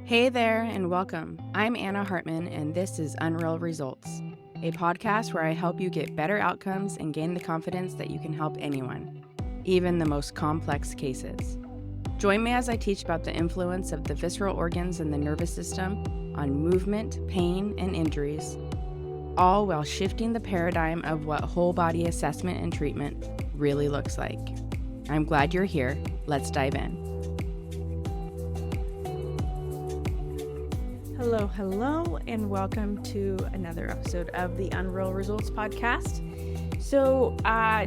Hey there, and welcome. I'm Anna Hartman, and this is Unreal Results, a podcast where I help you get better outcomes and gain the confidence that you can help anyone, even the most complex cases. Join me as I teach about the influence of the visceral organs and the nervous system on movement, pain, and injuries, all while shifting the paradigm of what whole body assessment and treatment really looks like. I'm glad you're here. Let's dive in. Hello, and welcome to another episode of the Unreal Results podcast. So,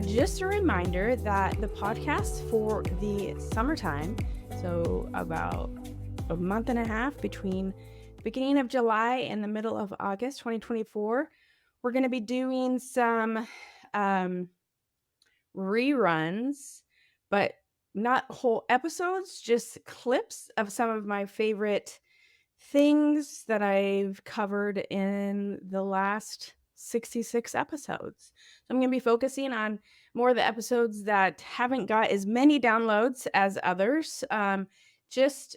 just a reminder that the podcast for the summertime, so about a month and a half between beginning of July and the middle of August 2024, we're going to be doing some reruns, but not whole episodes, just clips of some of my favorite things that I've covered in the last 66 episodes. So I'm going to be focusing on more of the episodes that haven't got as many downloads as others. Just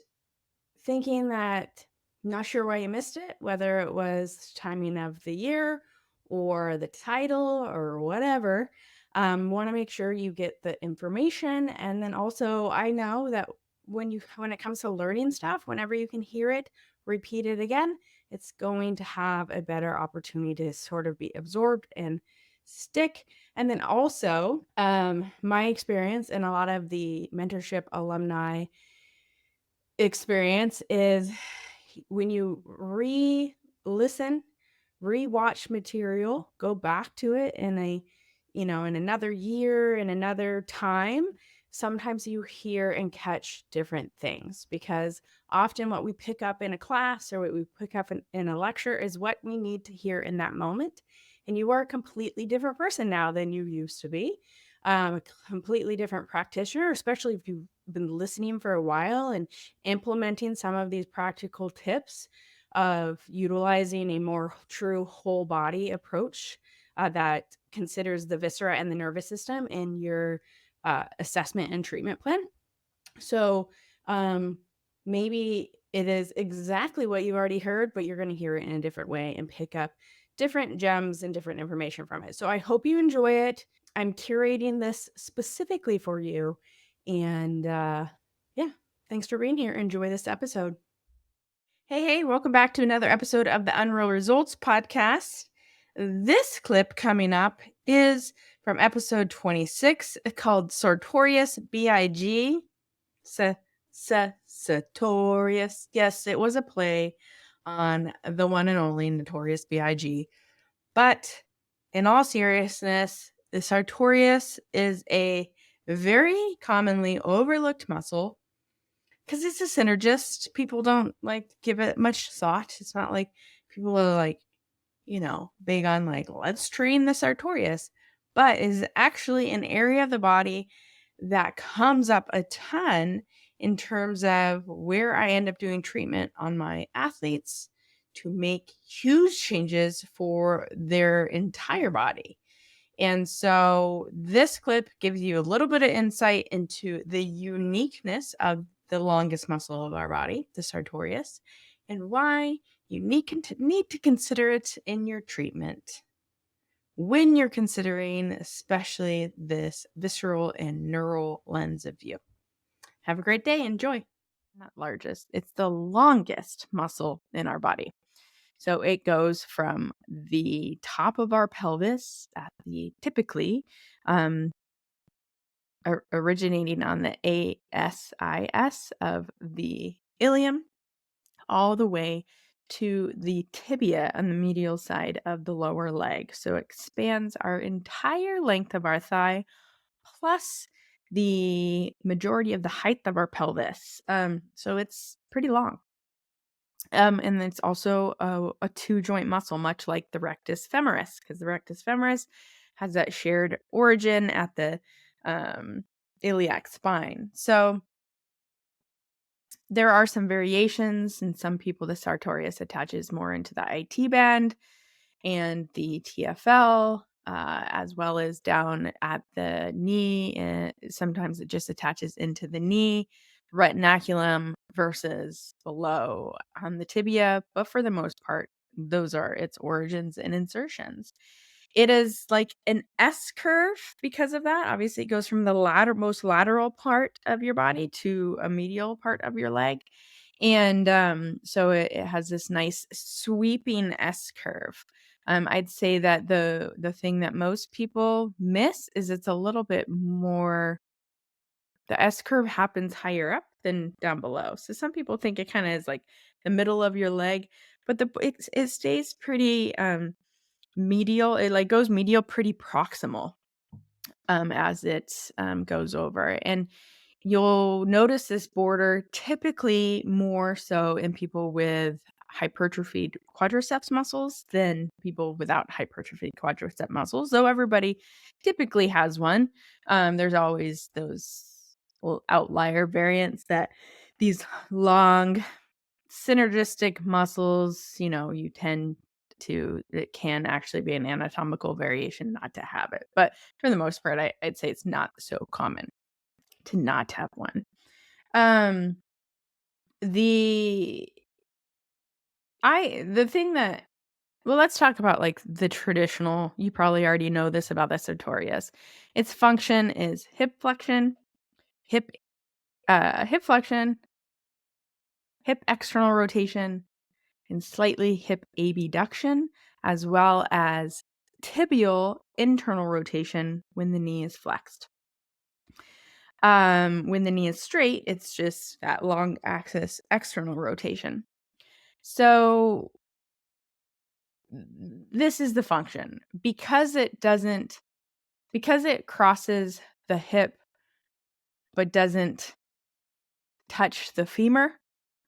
thinking that, not sure why you missed it, whether it was timing of the year or the title or whatever. Want to make sure you get the information. And then also, I know that when it comes to learning stuff, whenever you can hear it, repeat it again, it's going to have a better opportunity to sort of be absorbed and stick. And then also, my experience and a lot of the mentorship alumni experience is when you re-listen, re-watch material, go back to it in another year, in another time, sometimes you hear and catch different things, because often what we pick up in a class or what we pick up in a lecture is what we need to hear in that moment. And you are a completely different person now than you used to be. A completely different practitioner, especially if you've been listening for a while and implementing some of these practical tips of utilizing a more true whole body approach that considers the viscera and the nervous system in your assessment and treatment plan. So maybe it is exactly what you already heard, but you're going to hear it in a different way and pick up different gems and different information from it. So I hope you enjoy it. I'm curating this specifically for you. And yeah, thanks for being here. Enjoy this episode. Hey, welcome back to another episode of the Unreal Results podcast. This clip coming up is from episode 26 called Sartorius B.I.G. Sartorius. Yes, it was a play on the one and only Notorious B.I.G. But in all seriousness, the sartorius is a very commonly overlooked muscle because it's a synergist. People don't give it much thought. It's not like people are big on let's train the sartorius, but is actually an area of the body that comes up a ton in terms of where I end up doing treatment on my athletes to make huge changes for their entire body. And so this clip gives you a little bit of insight into the uniqueness of the longest muscle of our body, the sartorius, and why you need to consider it in your treatment when you're considering especially this visceral and neural lens of view. Have a great day. Enjoy. Not largest, it's the longest muscle in our body. So it goes from the top of our pelvis at the typically originating on the ASIS of the ilium all the way to the tibia on the medial side of the lower leg. So it expands our entire length of our thigh plus the majority of the height of our pelvis. So it's pretty long. And it's also a two-joint muscle, much like the rectus femoris, because the rectus femoris has that shared origin at the iliac spine. So there are some variations. In some people, the sartorius attaches more into the IT band and the TFL, as well as down at the knee. And sometimes it just attaches into the knee. retinaculum versus below on the tibia, but for the most part, those are its origins and insertions. It is like an S curve because of that. Obviously, it goes from the most lateral part of your body to a medial part of your leg. And so it has this nice sweeping S curve. I'd say that the thing that most people miss is it's a little bit more, the S curve happens higher up than down below. So some people think it kind of is like the middle of your leg, but it stays pretty medial. It like goes medial pretty proximal as it goes over. And you'll notice this border typically more so in people with hypertrophied quadriceps muscles than people without hypertrophied quadricep muscles, though everybody typically has one. There's always those little outlier variants that these long synergistic muscles, you tend to, it can actually be an anatomical variation not to have it. But for the most part, I'd say it's not so common to not have one. Um, the the thing that well, let's talk about like the traditional. You probably already know this about the sartorius. Its function is hip hip flexion, hip external rotation, and slightly hip abduction, as well as tibial internal rotation when the knee is flexed. When the knee is straight, it's just that long axis external rotation. So this is the function. Because it crosses the hip but doesn't touch the femur,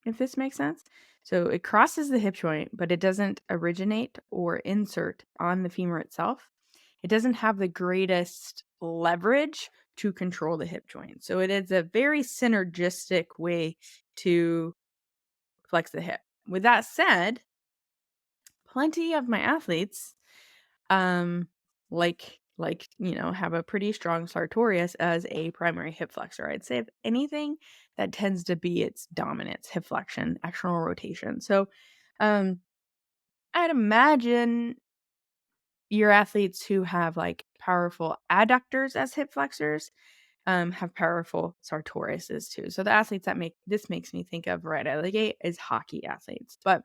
if this makes sense. So it crosses the hip joint, but it doesn't originate or insert on the femur itself. It doesn't have the greatest leverage to control the hip joint. So it is a very synergistic way to flex the hip. With that said, plenty of my athletes um have a pretty strong sartorius as a primary hip flexor. I'd say if anything, that tends to be its dominance, hip flexion, external rotation. So um I'd imagine your athletes who have like powerful adductors as hip flexors have powerful sartoriuses too. So the athletes that makes me think of right out of the gate is hockey athletes. But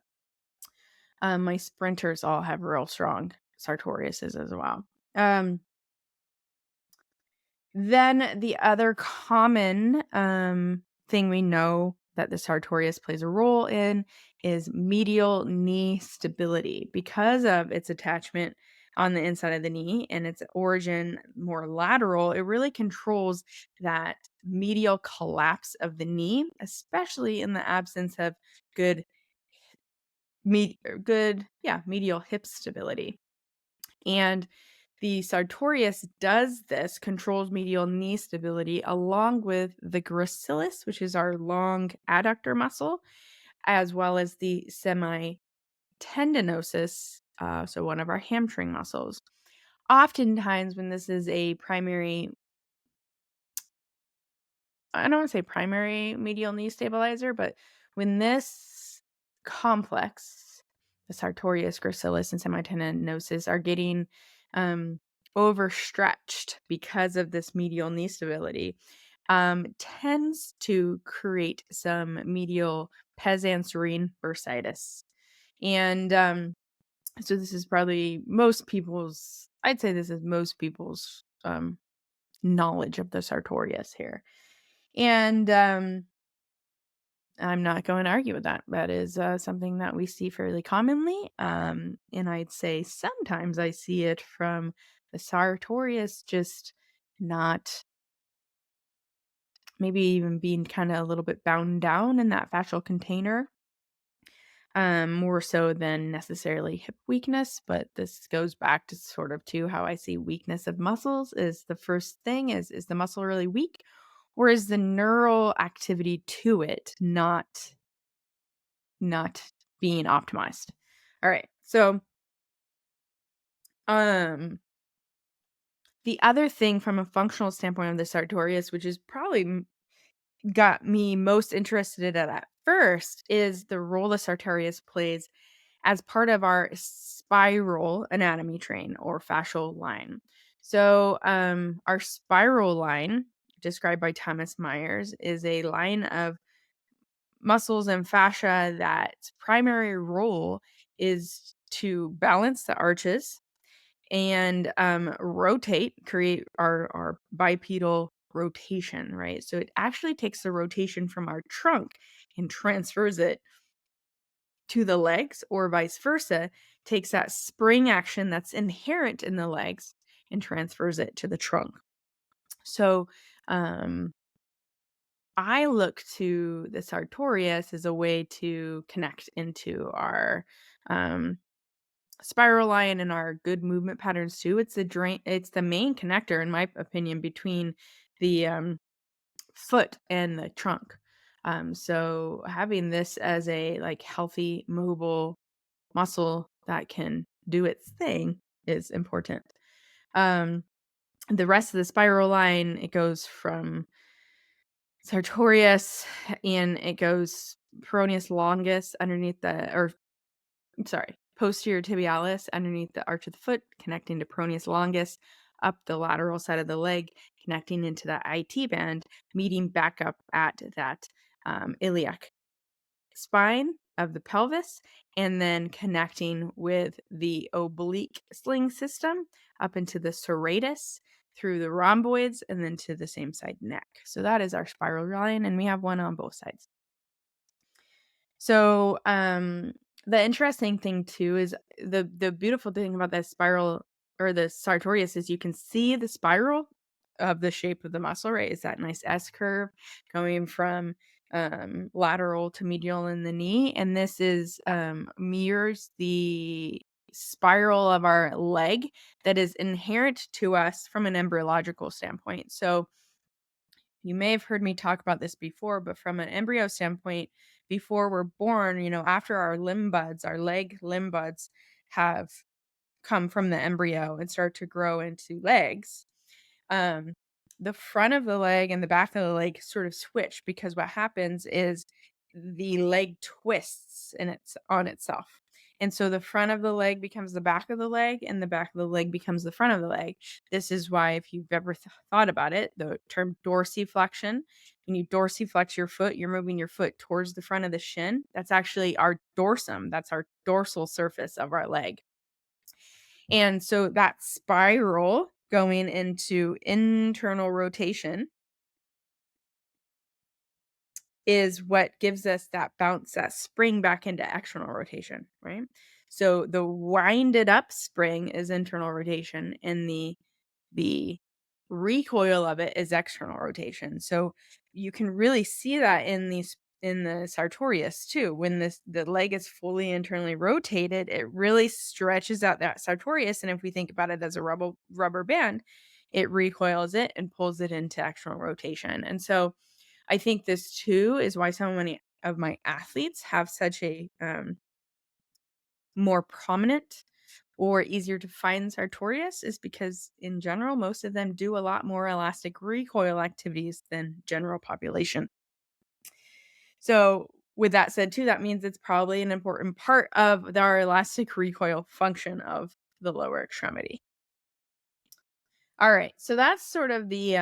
my sprinters all have real strong sartoriuses as well. Then the other common thing we know that the sartorius plays a role in is medial knee stability because of its attachment on the inside of the knee and its origin more lateral. It really controls that medial collapse of the knee, especially in the absence of good medial hip stability. And the sartorius does this, controls medial knee stability along with the gracilis, which is our long adductor muscle, as well as the semitendinosus, so one of our hamstring muscles. Oftentimes, when this is a primary, I don't want to say primary medial knee stabilizer, but when this complex, the sartorius, gracilis, and semitendinosus are getting overstretched because of this medial knee stability, tends to create some medial pes-anserine bursitis. And so this is probably I'd say this is most people's knowledge of the sartorius here. And I'm not going to argue with that. That is something that we see fairly commonly. And I'd say sometimes I see it from the sartorius just not, maybe even being kind of a little bit bound down in that fascial container, more so than necessarily hip weakness. But this goes back to sort of to how I see weakness of muscles is the first thing is the muscle really weak, or is the neural activity to it not being optimized? All right. So, the other thing from a functional standpoint of the sartorius, which is probably got me most interested in at first is the role the Sartorius plays as part of our spiral anatomy train or fascial line. So, our spiral line, described by Thomas Myers, is a line of muscles and fascia that primary role is to balance the arches and rotate, create our bipedal rotation, right? So it actually takes the rotation from our trunk and transfers it to the legs, or vice versa, takes that spring action that's inherent in the legs and transfers it to the trunk. So um, I look to the sartorius as a way to connect into our um, spiral line and our good movement patterns too. It's the main connector, in my opinion, between the foot and the trunk. So having this as a like healthy, mobile muscle that can do its thing is important. Um, the rest of the spiral line, it goes from sartorius and it goes peroneus longus underneath the, or sorry, posterior tibialis underneath the arch of the foot, connecting to peroneus longus, up the lateral side of the leg, connecting into the IT band, meeting back up at that iliac spine of the pelvis, and then connecting with the oblique sling system up into the serratus through the rhomboids and then to the same side neck. So that is our spiral line, and we have one on both sides. So, the interesting thing too is the beautiful thing about that spiral or the sartorius is you can see the spiral of the shape of the muscle, right? It's that nice S curve going from lateral to medial in the knee, and this is mirrors the spiral of our leg that is inherent to us from an embryological standpoint. So, you may have heard me talk about this before, but from an embryo standpoint, before we're born, after our limb buds, our leg limb buds have come from the embryo and start to grow into legs, um, the front of the leg and the back of the leg sort of switch because what happens is the leg twists and it's on itself. And so the front of the leg becomes the back of the leg and the back of the leg becomes the front of the leg. This is why if you've ever thought about it, the term dorsiflexion, when you dorsiflex your foot, you're moving your foot towards the front of the shin. That's actually our dorsum. That's our dorsal surface of our leg. And so that spiral going into internal rotation is what gives us that bounce, that spring back into external rotation, right? So the winded up spring is internal rotation and the recoil of it is external rotation. So you can really see that in the sartorius too. When the leg is fully internally rotated, it really stretches out that sartorius. And if we think about it as a rubber band, it recoils it and pulls it into external rotation. And so I think this too is why so many of my athletes have such a more prominent or easier to find sartorius is because in general, most of them do a lot more elastic recoil activities than general population. So with that said too, that means it's probably an important part of our elastic recoil function of the lower extremity. All right. So that's sort of the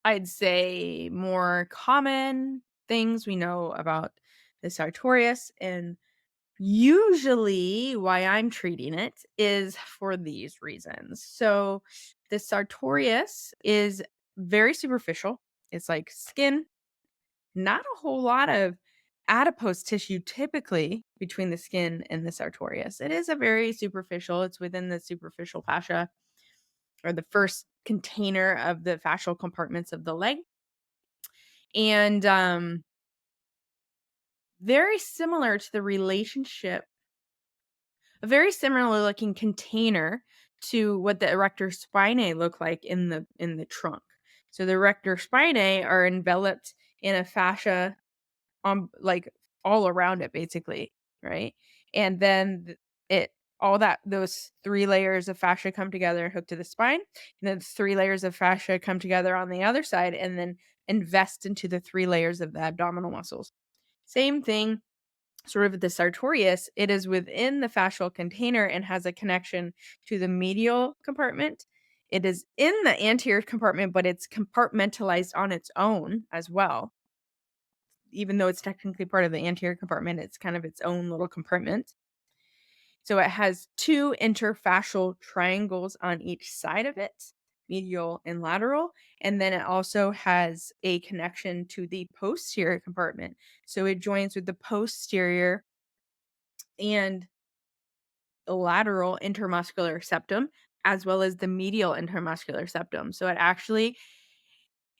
I'd say more common things we know about the sartorius, and usually why I'm treating it is for these reasons. So the sartorius is very superficial. It's like skin, not a whole lot of adipose tissue typically between the skin and the sartorius. It is a very superficial, it's within the superficial fascia or the first container of the fascial compartments of the leg. And very similar to the relationship, a very similar looking container to what the erector spinae look like in the trunk. So the erector spinae are enveloped in a fascia on like all around it basically, right? And then it those 3 layers of fascia come together and hook to the spine, and then 3 layers of fascia come together on the other side and then invest into the 3 layers of the abdominal muscles. Same thing, sort of the sartorius, it is within the fascial container and has a connection to the medial compartment. It is in the anterior compartment, but it's compartmentalized on its own as well. Even though it's technically part of the anterior compartment, it's kind of its own little compartment. So it has 2 interfascial triangles on each side of it, medial and lateral, and then it also has a connection to the posterior compartment. So it joins with the posterior and the lateral intermuscular septum, as well as the medial intermuscular septum. So it actually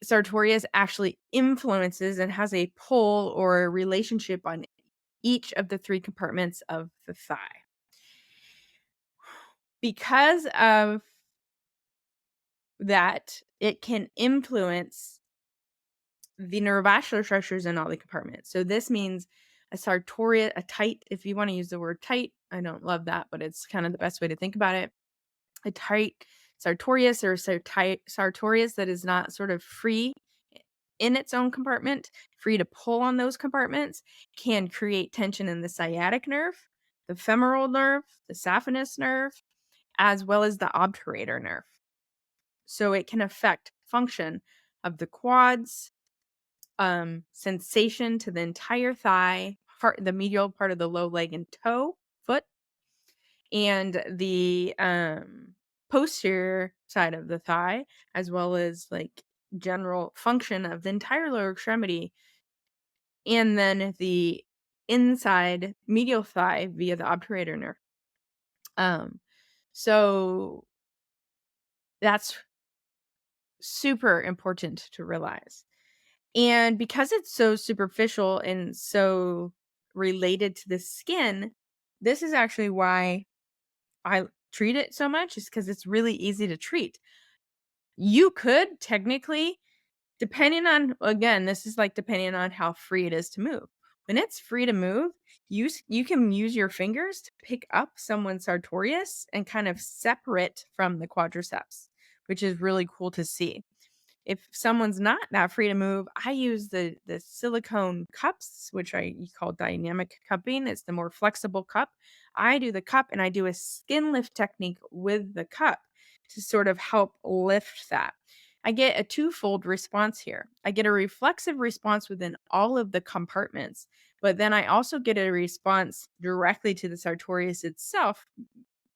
sartorius actually influences and has a pull or a relationship on each of the 3 compartments of the thigh. Because of that, it can influence the neurovascular structures in all the compartments. So this means a tight, if you want to use the word tight, I don't love that, but it's kind of the best way to think about it. A tight sartorius or tight sartorius that is not sort of free in its own compartment, free to pull on those compartments, can create tension in the sciatic nerve, the femoral nerve, the saphenous nerve, as well as the obturator nerve. So it can affect function of the quads, sensation to the entire thigh, the medial part of the low leg and toe, foot, and the posterior side of the thigh, as well as like general function of the entire lower extremity, and then the inside medial thigh via the obturator nerve. So that's super important to realize. And because it's so superficial and so related to the skin, this is actually why I treat it so much, is because it's really easy to treat. You could technically, depending on, again, this is like depending on how free it is to move. When it's free to move, you can use your fingers to pick up someone's sartorius and kind of separate from the quadriceps, which is really cool to see. If someone's not that free to move, I use the silicone cups, which I call dynamic cupping. It's the more flexible cup. I do the cup and I do a skin lift technique with the cup to sort of help lift that. I get a twofold response here. I get a reflexive response within all of the compartments, but then I also get a response directly to the sartorius itself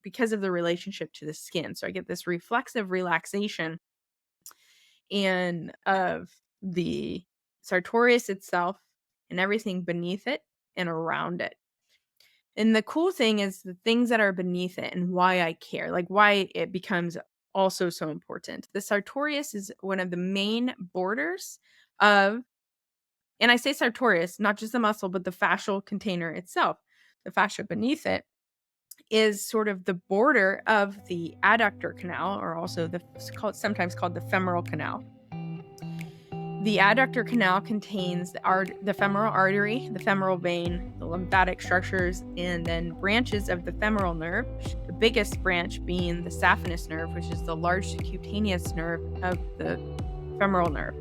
because of the relationship to the skin. So I get this reflexive relaxation and of the sartorius itself and everything beneath it and around it. And the cool thing is the things that are beneath it and why I care, like why it becomes also so important. The sartorius is one of the main borders of, and I say sartorius, not just the muscle, but the fascial container itself. The fascia beneath it is sort of the border of the adductor canal, or also sometimes called the femoral canal. The adductor canal contains the femoral artery, the femoral vein, the lymphatic structures, and then branches of the femoral nerve, the biggest branch being the saphenous nerve, which is the large cutaneous nerve of the femoral nerve.